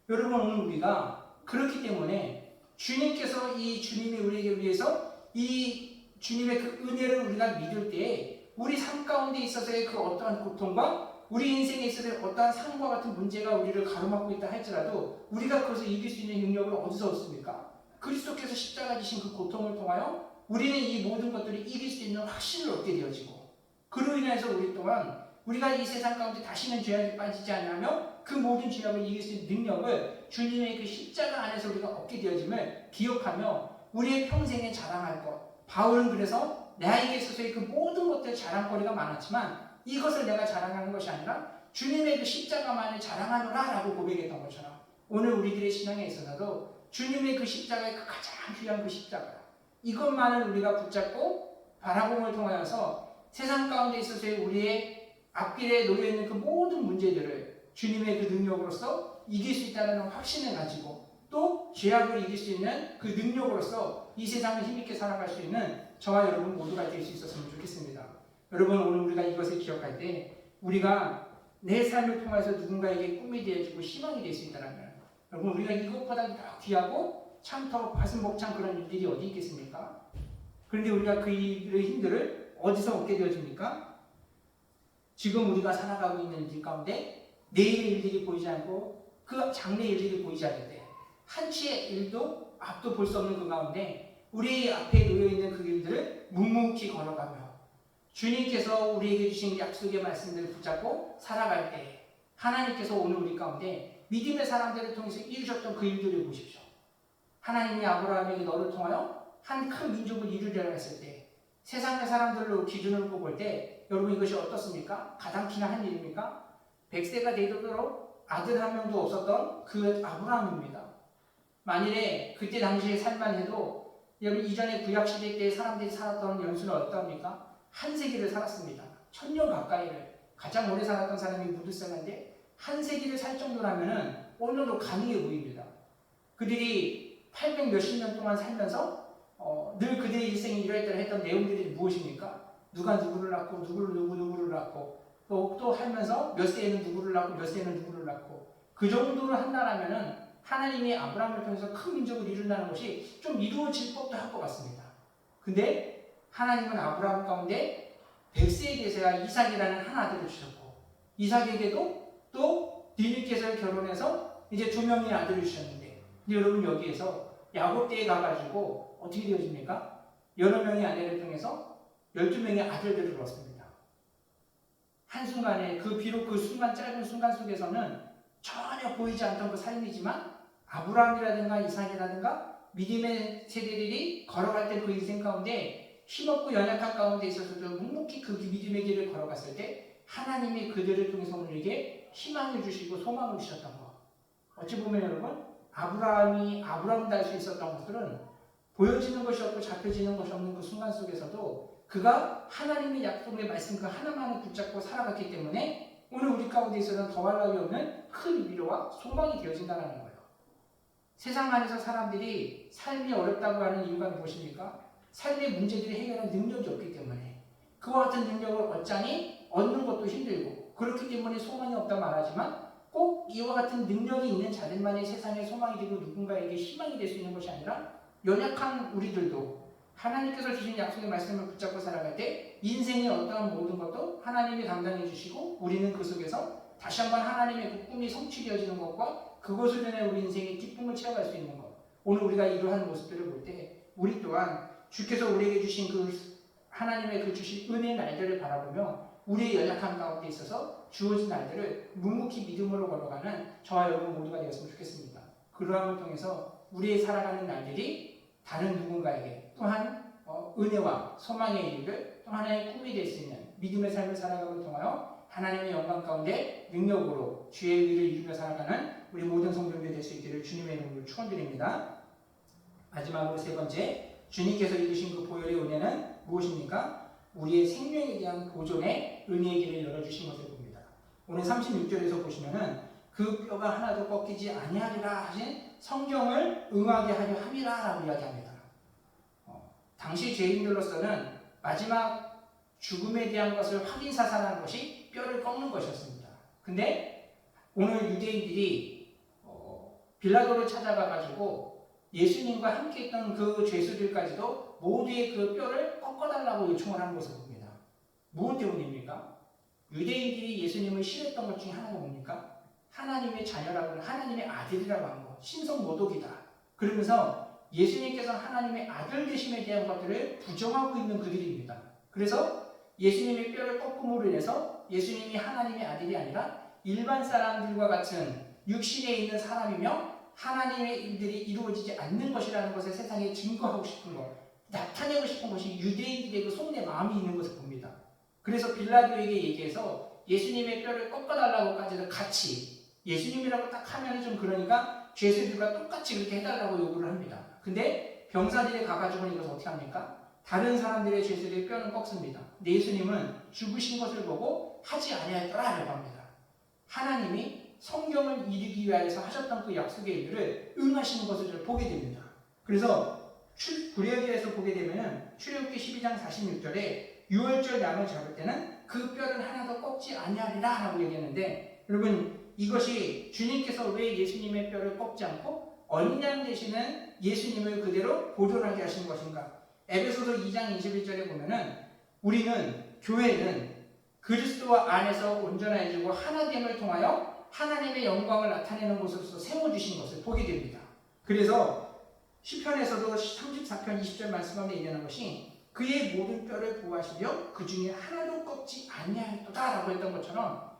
여러분 오늘 우리가 그렇기 때문에 주님께서 이 주님이 우리에게 위해서 이 주님의 그 은혜를 우리가 믿을 때에 우리 삶 가운데 있어서의 그 어떠한 고통과 우리 인생에 있어서의 어떠한 삶과 같은 문제가 우리를 가로막고 있다 할지라도 우리가 그것을 이길 수 있는 능력을 어디서 얻습니까? 그리스도께서 십자가 지신 그 고통을 통하여 우리는 이 모든 것들을 이길 수 있는 확신을 얻게 되어지고 그로 인해서 우리 또한 우리가 이 세상 가운데 다시는 죄악에 빠지지 않으며 그 모든 죄악을 이길 수 있는 능력을 주님의 그 십자가 안에서 우리가 얻게 되어짐을 기억하며 우리의 평생에 자랑할 것. 바울은 그래서 나에게 있어서의 그 모든 것들 자랑거리가 많았지만 이것을 내가 자랑하는 것이 아니라 주님의 그 십자가만을 자랑하노라 라고 고백했던 것처럼 오늘 우리들의 신앙에 있어서도 주님의 그 십자가의 그 가장 귀한 그 십자가 이것만을 우리가 붙잡고 바라봄을 통하여서 세상 가운데 있어서의 우리의 앞길에 놓여있는 그 모든 문제들을 주님의 그 능력으로서 이길 수 있다는 확신을 가지고 또 죄악을 이길 수 있는 그 능력으로서 이 세상을 힘있게 살아갈 수 있는 저와 여러분 모두가 될 수 있었으면 좋겠습니다. 여러분 오늘 우리가 이것을 기억할 때 우리가 내 삶을 통해서 누군가에게 꿈이 되어지고 희망이 될 수 있다면 여러분 우리가 이것보다 더 귀하고 참 더 가슴 벅찬 그런 일들이 어디 있겠습니까? 그런데 우리가 그 일의 힘들을 어디서 얻게 되어집니까? 지금 우리가 살아가고 있는 일 가운데 내일의 일들이 보이지 않고 그 장래의 일들이 보이지 않을 때 한치의 일도 앞도 볼 수 없는 그 가운데 우리 앞에 놓여있는 그 일들을 묵묵히 걸어가며 주님께서 우리에게 주신 약속의 말씀들을 붙잡고 살아갈 때 하나님께서 오늘 우리 가운데 믿음의 사람들을 통해서 이루셨던 그 일들을 보십시오. 하나님이 아브라함에게 너를 통하여 한 큰 민족을 이루려고 했을 때 세상의 사람들로 기준으로 볼 때 여러분 이것이 어떻습니까? 가당키나 한 일입니까? 100세가 되도록 아들 한 명도 없었던 그 아브라함입니다. 만일에 그때 당시에 살만 해도 여러분 이전에 구약시대 때 사람들이 살았던 연수는 어떠합니까? 한 세기를 살았습니다. 1000년 가까이를 가장 오래 살았던 사람이 무드셀라인데 한 세기를 살 정도라면은 어느 정도 가능해 보입니다. 그들이 800 몇십 년 동안 살면서 늘 그들의 일생이 이러했더라 했던 내용들이 무엇입니까? 누가 누구를 낳고 누구를 낳고 또 하면서 몇 세에는 누구를 낳고 몇 세에는 누구를 낳고 그 정도를 한다라면은 하나님이 아브라함을 통해서 큰 민족을 이룬다는 것이 좀 이루어질 법도 할 것 같습니다. 근데 하나님은 아브라함 가운데 100세에 대해서야 이삭이라는 한 아들을 주셨고 이삭에게도 또 디미께서 결혼해서 이제 2명의 아들을 주셨는데 근데 여러분 여기에서 야곱 때에 가가지고 어떻게 되어집니까? 여러 명의 아내를 통해서 12명의 아들들을 얻습니다. 한순간에 비록 그 순간 짧은 순간 속에서는 전혀 보이지 않던 그 삶이지만 아브라함이라든가 이삭이라든가 믿음의 세대들이 걸어갈 때 그 인생 가운데 힘없고 연약한 가운데 있어서도 묵묵히 그 믿음의 길을 걸어갔을 때 하나님이 그들을 통해서 우리에게 희망을 주시고 소망을 주셨던 것. 어찌 보면 여러분 아브라함이 아브라함도 할 수 있었던 것들은 보여지는 것이 없고 잡혀지는 것이 없는 그 순간 속에서도 그가 하나님의 약속의 말씀 그 하나만을 붙잡고 살아갔기 때문에 오늘 우리 가운데 있어서는 더할 나위 없는 큰 위로와 소망이 되어진다는 거예요. 세상 안에서 사람들이 삶이 어렵다고 하는 이유가 무엇입니까? 삶의 문제들이 해결할 능력이 없기 때문에 그와 같은 능력을 얻자니 얻는 것도 힘들고 그렇기 때문에 소망이 없다 말하지만 꼭 이와 같은 능력이 있는 자들만이 세상의 소망이 되고 누군가에게 희망이 될 수 있는 것이 아니라 연약한 우리들도 하나님께서 주신 약속의 말씀을 붙잡고 살아갈 때 인생의 어떠한 모든 것도 하나님이 담당해 주시고 우리는 그 속에서 다시 한번 하나님의 그 꿈이 성취되어지는 것과 그것을 통해 우리 인생의 기쁨을 채워갈 수 있는 것. 오늘 우리가 이러한 모습들을 볼 때 우리 또한 주께서 우리에게 주신 그 하나님의 그 주신 은혜의 날들을 바라보며 우리의 연약한 가운데 있어서 주어진 날들을 묵묵히 믿음으로 걸어가는 저와 여러분 모두가 되었으면 좋겠습니다. 그러함을 통해서 우리의 살아가는 날들이 다른 누군가에게 또한 은혜와 소망의 일을 또 하나의 꿈이 될 수 있는 믿음의 삶을 살아감을 통하여 하나님의 영광 가운데 능력으로 주의 의를 이루며 살아가는 우리 모든 성도들이 될 수 있기를 주님의 이름으로 축원드립니다. 마지막으로 세 번째, 주님께서 이루신 그 보혈의 은혜는 무엇입니까? 우리의 생명에 대한 보존의 은혜의 길을 열어주신 것을 봅니다. 오늘 36절에서 보시면은 그 뼈가 하나도 꺾이지 아니하리라 하신 성경을 응하게 하려 함이라라고 이야기합니다. 당시 죄인들로서는 마지막 죽음에 대한 것을 확인사살하는 것이 뼈를 꺾는 것이었습니다. 근데 오늘 유대인들이 빌라도를 찾아가가지고 예수님과 함께 했던 그 죄수들까지도 모두의 그 뼈를 꺾어달라고 요청을 하는 것을 봅니다. 무엇 때문입니까? 유대인들이 예수님을 싫어했던 것 중에 하나가 뭡니까? 하나님의 자녀라고 하는 하나님의 아들이라고 하는 것, 신성모독이다. 그러면서 예수님께서 하나님의 아들 되심에 대한 것들을 부정하고 있는 그들입니다. 그래서 예수님의 뼈를 꺾음으로 인해서 예수님이 하나님의 아들이 아니라 일반 사람들과 같은 육신에 있는 사람이며 하나님의 일들이 이루어지지 않는 것이라는 것을 세상에 증거하고 싶은 것, 나타내고 싶은 것이 유대인들의 그 속내 마음이 있는 것을 봅니다. 그래서 빌라도에게 얘기해서 예수님의 뼈를 꺾어달라고까지도 같이 예수님이라고 딱 하면 좀 그러니까 죄수들과 똑같이 그렇게 해달라고 요구를 합니다. 근데 병사들이 가가지고 이것을 어떻게 합니까? 다른 사람들의 죄수들의 뼈는 꺾습니다. 근데 예수님은 죽으신 것을 보고 하지 아니하였더라라고 합니다. 하나님이 성경을 이루기 위하여서 하셨던 그 약속의 일들을 응하시는 것을 보게 됩니다. 그래서 구약에서 보게 되면 출애굽기 12장 46절에 유월절 양을 잡을 때는 그 뼈를 하나도 꺾지 아니하리라 라고 얘기했는데 여러분 이것이 주님께서 왜 예수님의 뼈를 꺾지 않고 어린 양 되시는 예수님을 그대로 보존하게 하신 것인가? 에베소서 2장 21절에 보면은 우리는 교회는 그리스도 안에서 온전해지고 하나됨을 통하여 하나님의 영광을 나타내는 곳으로서 세워주신 것을 보게 됩니다. 그래서 시편에서도 34편 20절 말씀하며 얘기하는 것이 그의 모든 뼈를 보호하시며 그 중에 하나도 꺾지 아니하였도다라고 했던 것처럼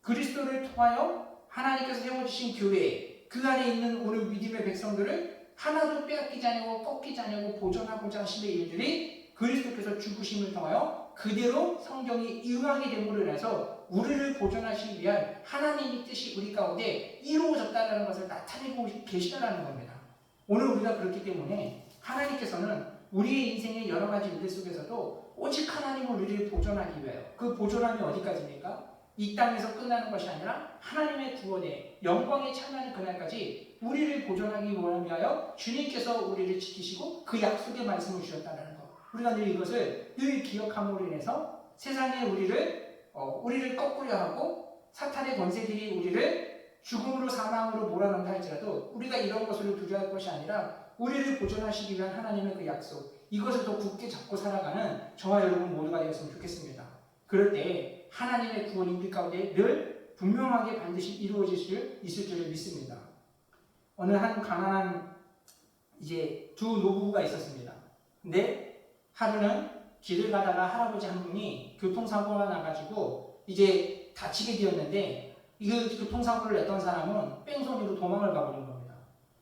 그리스도를 통하여 하나님께서 세워주신 교회 그 안에 있는 오늘 믿음의 백성들을 하나도 빼앗기지 않고 꺾이지 않고 보존하고자 하심의 일들이 그리스도께서 죽으심을 통하여 그대로 성경이 응하게 됨으로 인해서 우리를 보존하시기 위한 하나님의 뜻이 우리 가운데 이루어졌다는 것을 나타내고 계시다는 겁니다. 오늘 우리가 그렇기 때문에 하나님께서는 우리의 인생의 여러 가지 일들 속에서도 오직 하나님을 우리를 보존하기 위하여 그 보존함이 어디까지입니까? 이 땅에서 끝나는 것이 아니라 하나님의 구원에 영광에 참여하는 그날까지 우리를 보존하기 위하여 주님께서 우리를 지키시고 그 약속의 말씀을 주셨다는 것. 우리가 늘 이것을 늘 기억함으로 인해서 세상에 우리를 거꾸려 하고 사탄의 권세들이 우리를 죽음으로 사망으로 몰아넣는다 할지라도 우리가 이런 것으로 두려워할 것이 아니라 우리를 보존하시기 위한 하나님의 그 약속 이것을 더 굳게 잡고 살아가는 저와 여러분 모두가 되었으면 좋겠습니다. 그럴 때 하나님의 구원이 우리 가운데 늘 분명하게 반드시 이루어질 수 있을 줄을 믿습니다. 어느 한 가난한 두 노부부가 있었습니다. 근데 하루는 길을 가다가 할아버지 한 분이 교통사고가 나가지고 이제 다치게 되었는데 이 교통사고를 냈던 사람은 뺑소니로 도망을 가버린 겁니다.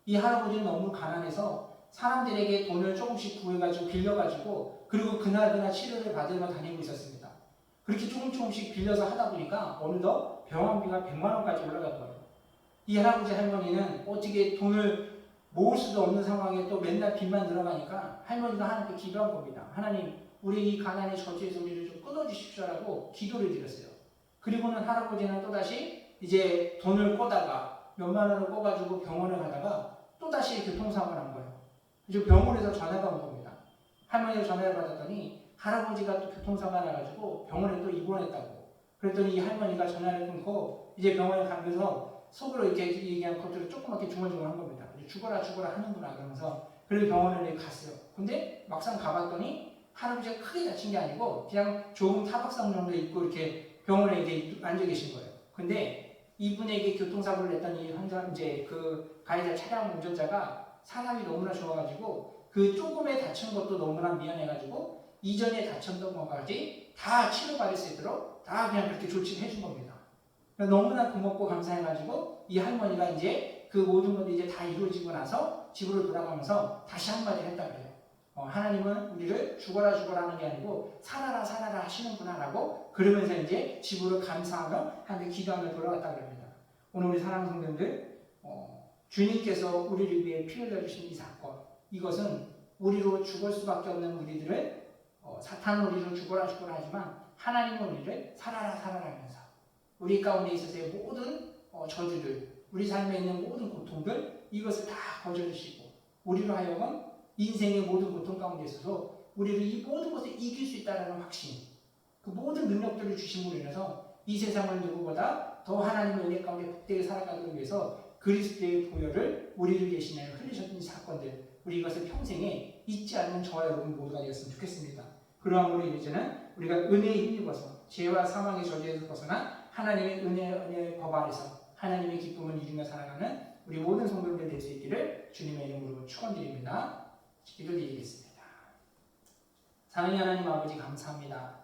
이 할아버지는 너무 가난해서 사람들에게 돈을 조금씩 구해가지고 빌려가지고 그리고 그날 치료를 받으며 다니고 있었습니다. 그렇게 조금씩 빌려서 하다 보니까 어느덧 병원비가 100만 원까지 올라갔거든요. 이 할아버지 할머니는 어떻게 돈을 모을 수도 없는 상황에 또 맨날 빚만 들어가니까 할머니가 하나님께 기도한 겁니다. 하나님, 우리 이 가난의 저주에서 우리를 좀 끊어주십시오라고 기도를 드렸어요. 그리고는 할아버지는 또다시 이제 돈을 꼬다가 몇만 원을 꼬가지고 병원을 가다가 또다시 교통사고를 한 거예요. 그래서 병원에서 전화가 온 겁니다. 할머니가 전화를 받았더니 할아버지가 또 교통사고가 나가지고 병원에 또 입원했다고. 그랬더니 이 할머니가 전화를 끊고 이제 병원에 가면서 속으로 이렇게 얘기한 것들을 조그맣게 중얼중얼한 겁니다. 죽어라 하는구나 그러면서 그래서 병원에 갔어요. 근데 막상 가봤더니 할아버지가 크게 다친 게 아니고 그냥 좁은 타박상 정도 입고 이렇게 병원에 이제 앉아 계신 거예요. 근데 이분에게 교통사고를 냈던 이 환자, 이제 그 가해자 차량 운전자가 사람이 너무나 좋아가지고 그 조금에 다친 것도 너무나 미안해가지고 이전에 다쳤던 것까지 다 치료받을 수 있도록 다 그냥 그렇게 조치를 해준 겁니다. 너무나 고맙고 감사해가지고 이 할머니가 이제 그 모든 것들이 이제 다 이루어지고 나서 집으로 돌아가면서 다시 한마디 했다 그래요. 하나님은 우리를 죽어라 하는 게 아니고 살아라 하시는구나 라고 그러면서 이제 집으로 감사하며 하나님께 기도하며 돌아갔다 그럽니다. 오늘 우리 사랑하는 성도님들, 주님께서 우리를 위해 피 흘려주신 이 사건, 이것은 우리로 죽을 수밖에 없는 우리들을 사탄은 우리로 죽어라 하지만 하나님은 우리를 살아라 하면서 우리 가운데 있어서의 모든 저주들, 우리 삶에 있는 모든 고통들, 이것을 다 거저주시고 우리로 하여금 인생의 모든 고통 가운데 있어서 우리를 이 모든 것을 이길 수 있다는 확신, 그 모든 능력들을 주심으로 인해서 이 세상을 누구보다 더 하나님의 은혜 가운데 복되게 살아가기 위해서 그리스도의 보혈을 우리를 대신하여 흘리셨던 이 사건들, 우리 이것을 평생에 잊지 않는 저와 여러분 모두가 되었으면 좋겠습니다. 그러함으로 이제는 우리가 은혜에 힘입어서 죄와 사망의 저주에서 벗어나 하나님의 은혜의 법 아래서 하나님의 기쁨을 이루며 살아가는 우리 모든 성도들 될 수 있기를 주님의 이름으로 축원드립니다. 기도드리겠습니다. 사랑의 하나님 아버지 감사합니다.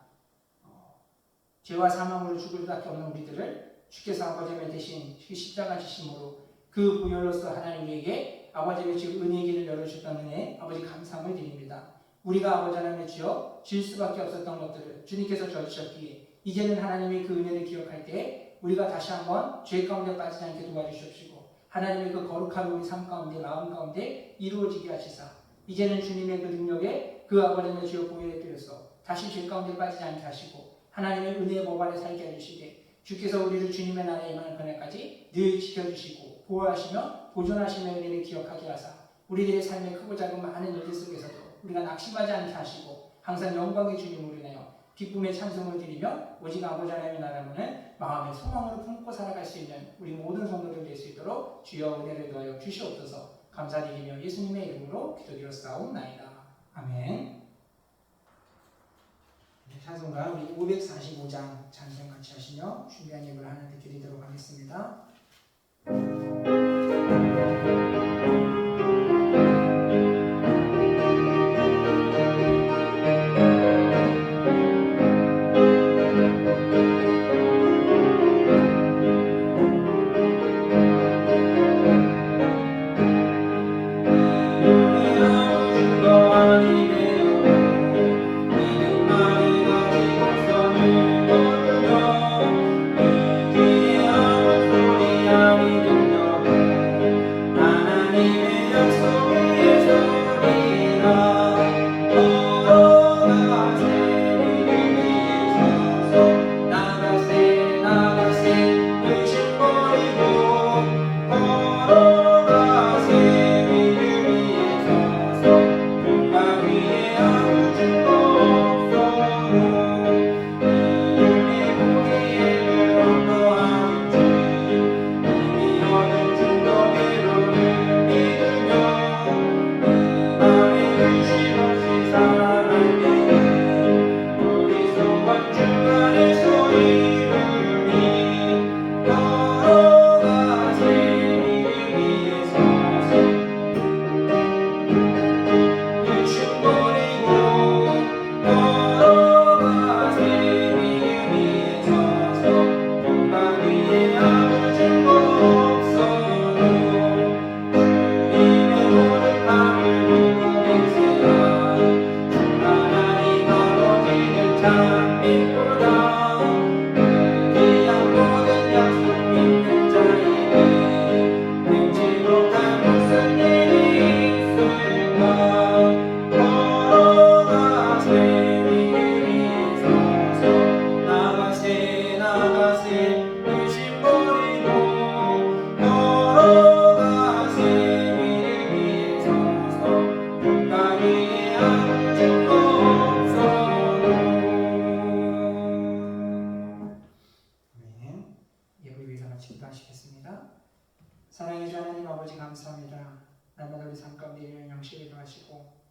죄와 사망으로 죽을 수밖에 없는 우리들을 주께서 아버지의 대신 십자가 지심으로 그 보혈로서 하나님에게 아버지의 지금 은혜의 길을 열어주셨던 은혜 아버지 감사함을 드립니다. 우리가 아버지 하나님의 주여 질 수밖에 없었던 것들을 주님께서 져주셨기에 이제는 하나님의 그 은혜를 기억할 때 우리가 다시 한번 죄 가운데 빠지지 않게 도와주십시오. 하나님의 그 거룩한 우리 삶 가운데 마음 가운데 이루어지게 하시사 이제는 주님의 그 능력에 그 아버지의 주여 보혈에 들여서 다시 죄 가운데 빠지지 않게 하시고 하나님의 은혜의 법 아래 살게 해주시되 주께서 우리를 주님의 나라에 임하는 그날까지 늘 지켜주시고 보호하시며 보존하시며 은혜를 기억하게 하사 우리들의 삶의 크고 작은 많은 일들 속에서도 우리가 낙심하지 않게 하시고 항상 영광의 주님으로 인하여 기쁨의 찬송을 드리며 오직 아버지 하나님의 나라문을 마음의 소망으로 품고 살아갈 수 있는 우리 모든 성도들 될 수 있도록 주여 은혜를 더하여 주시옵소서. 감사드리며 예수님의 이름으로 기도드렸사옵나이다. 아멘. 찬송가 우리 545장 찬송 같이 하시며 준비한 예물을 하나님께 드리도록 하겠습니다. 하나님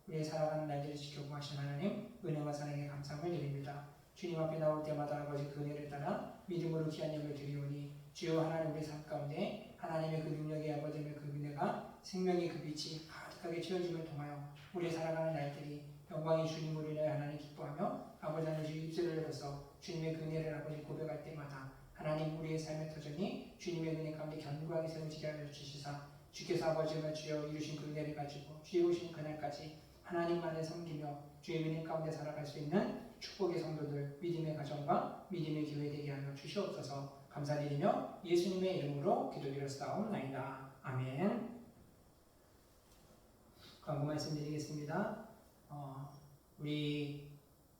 우리의 살아가는 날들을 지켜보시는 하나님 은혜와 사랑에 감사함을 드립니다. 주님 앞에 나올 때마다 아버지 그 은혜를 따라 믿음으로 귀한 예배를 드리오니 주여 하나님 우리 삶 가운데 하나님의 그 능력의 아버지의 그 은혜가 생명의 그 빛이 가득하게 채워짐을 통하여 우리의 살아가는 날들이 영광의 주님으로 인하여 하나님 기뻐하며 아버지 하나님 주 입술을 열어서 주님의 그 은혜를 아버지 고백할 때마다 하나님 우리의 삶의 터전이 주님의 은혜 가운데 견고하게 세워지게 하여 주시사 주께서 아버지가 주여 이루신 그 은혜를 가지고 주의 오신 그날까지 하나님만을 섬기며 주의 은혜 가운데 살아갈 수 있는 축복의 성도들 믿음의 가정과 믿음의 교회 되게 하여 주시옵소서. 감사드리며 예수님의 이름으로 기도드렸사옵나이다. 아멘. 광고 말씀드리겠습니다. 우리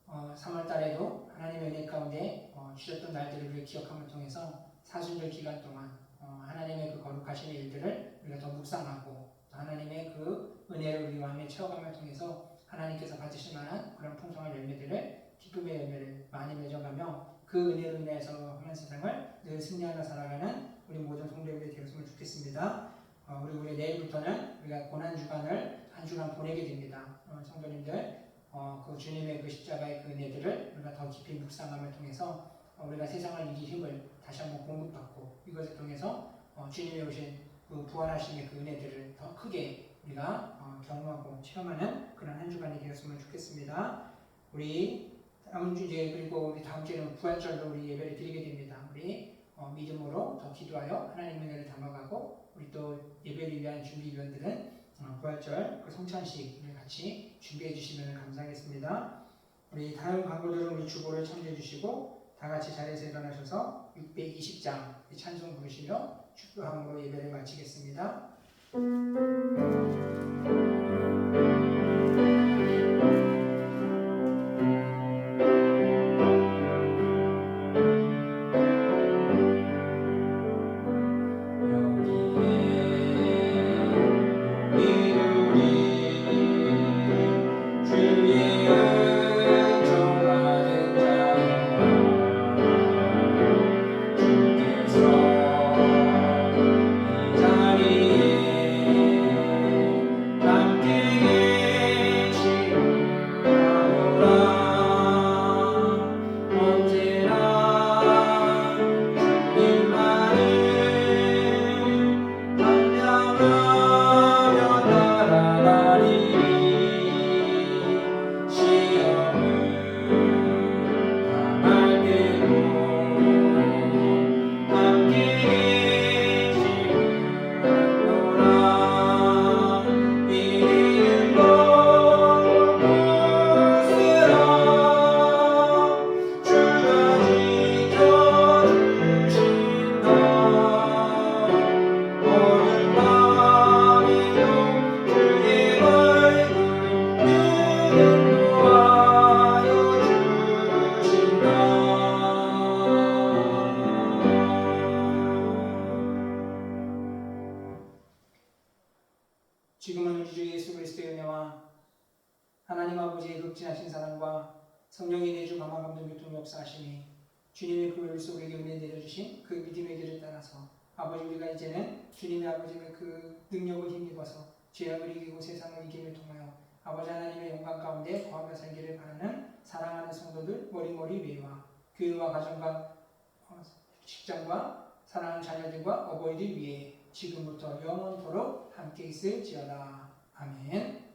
3월 달에도 하나님의 은혜 가운데 주셨던 날들을 우리 기억함을 통해서 사순절 기간 동안 하나님의 그 거룩하신 일들을 우리가 더 묵상하고 하나님의 그 은혜를 우리 마음에 채워감을 통해서 하나님께서 받으실 만한 그런 풍성한 열매들을 기쁨의 열매를 많이 맺어가며 그 은혜로 인해서 한 세상을 늘 승리하며 살아가는 우리 모든 성도들이 되었으면 좋겠습니다. 우리 내일부터는 우리가 고난주간을 한 주간 보내게 됩니다. 성도님들 그 주님의 그 십자가의 그 은혜들을 우리가 더 깊이 묵상함을 통해서 우리가 세상을 이길 힘을 다시 한번 공급받고 이것을 통해서 주님이 오신 그 부활하심의 그 은혜들을 더 크게 우리가 경험하고 체험하는 그런 한 주간이 되었으면 좋겠습니다. 우리 다음 주에 그리고 우리 다음 주에는 부활절로 우리 예배를 드리게 됩니다. 우리 믿음으로 더 기도하여 하나님의 은혜를 담아가고 우리 또 예배를 위한 준비위원들은 부활절 그 성찬식을 같이 준비해 주시면 감사하겠습니다. 우리 다음 광고들은 우리 주보를 참조해 주시고 다 같이 자리에서 일어나셔서 620장 찬송 부르시며 축도함으로 예배를 마치겠습니다. 지금은 우리 주 예수 그리스도의 은혜와 하나님 아버지의 극진하신 사랑과 성령의 내주 감화 감동 교통 역사하심이 주님의 그 율 속에 은혜 내려주신 그 믿음의 길을 따라서 아버지 우리가 이제는 주님의 아버지의 그 능력을 힘입어서 죄악을 이기고 세상을 이김을 통하여 아버지 하나님의 영광 가운데 거하며 살기를 바라는 사랑하는 성도들 머리머리 위에와 교회와 가정과 직장과 사랑하는 자녀들과 어버이들 위에 지금부터 영원토록 함께 있을지어다. 아멘.